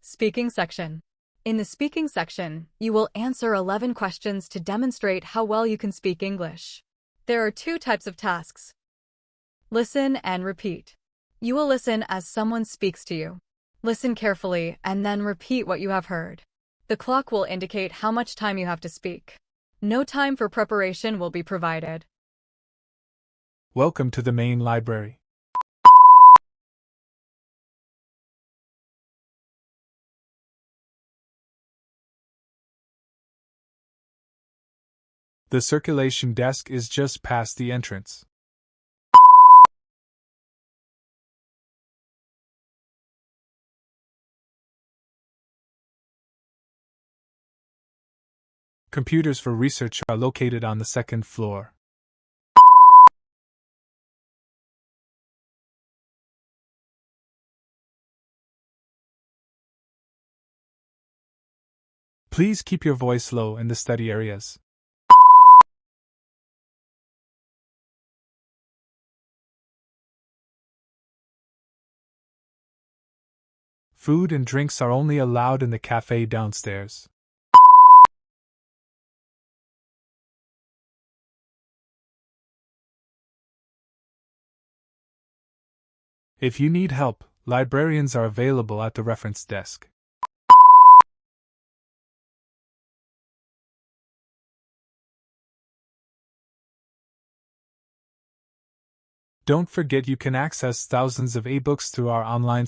Speaking section. In the speaking section, you will answer 11 questions to demonstrate how well you can speak English. There are two types of tasks. Listen and repeat. You will listen as someone speaks to you. Listen carefully and then repeat what you have heard. The clock will indicate how much time you have to speak. No time for preparation will be provided. Welcome to the main library. The circulation desk is just past the entrance. Computers for research are located on the second floor. Please keep your voice low in the study areas. Food and drinks are only allowed in the cafe downstairs. If you need help, librarians are available at the reference desk. Don't forget you can access thousands of ebooks through our online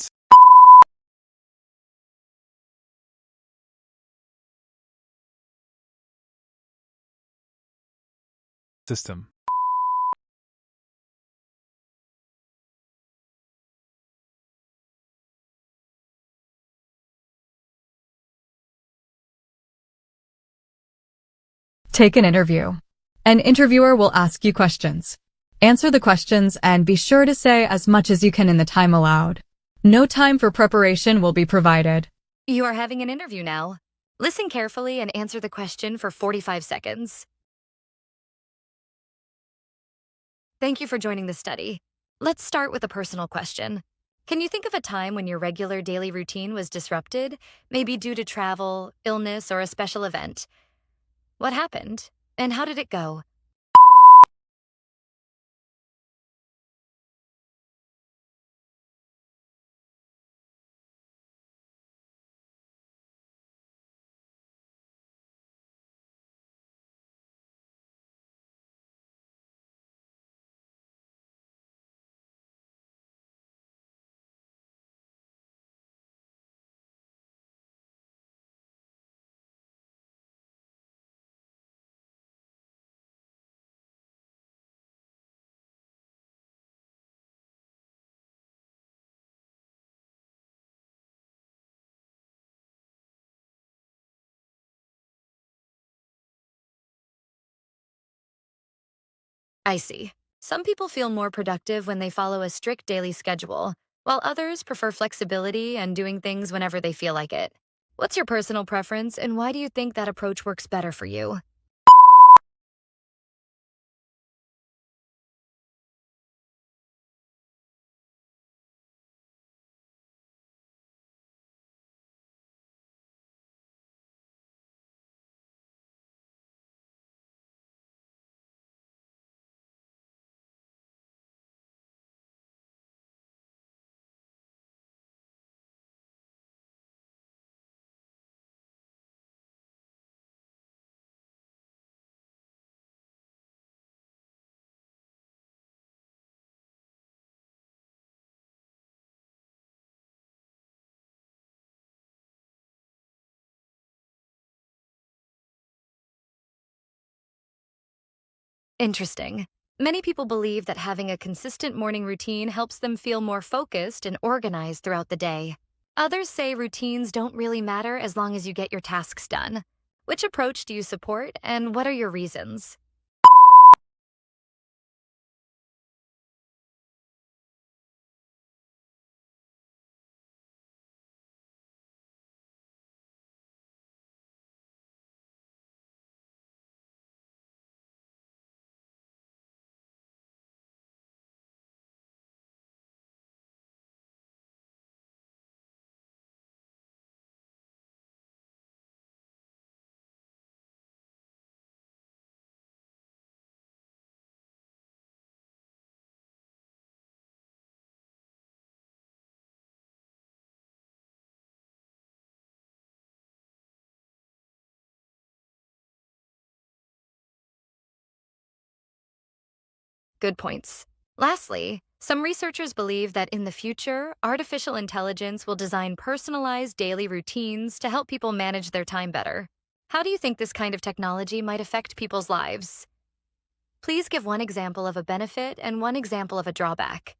system. Take an interview. An interviewer will ask you questions. Answer the questions and be sure to say as much as you can in the time allowed. No time for preparation will be provided. You are having an interview now. Listen carefully and answer the question for 45 seconds. Thank you for joining the study. Let's start with a personal question. Can you think of a time when your regular daily routine was disrupted, maybe due to travel, illness, or a special event? What happened, and how did it go? I see. Some people feel more productive when they follow a strict daily schedule, while others prefer flexibility and doing things whenever they feel like it. What's your personal preference, and why do you think that approach works better for you? Interesting. Many people believe that having a consistent morning routine helps them feel more focused and organized throughout the day. Others say routines don't really matter as long as you get your tasks done. Which approach do you support, and what are your reasons? Good points. Lastly, some researchers believe that in the future, artificial intelligence will design personalized daily routines to help people manage their time better. How do you think this kind of technology might affect people's lives? Please give one example of a benefit and one example of a drawback.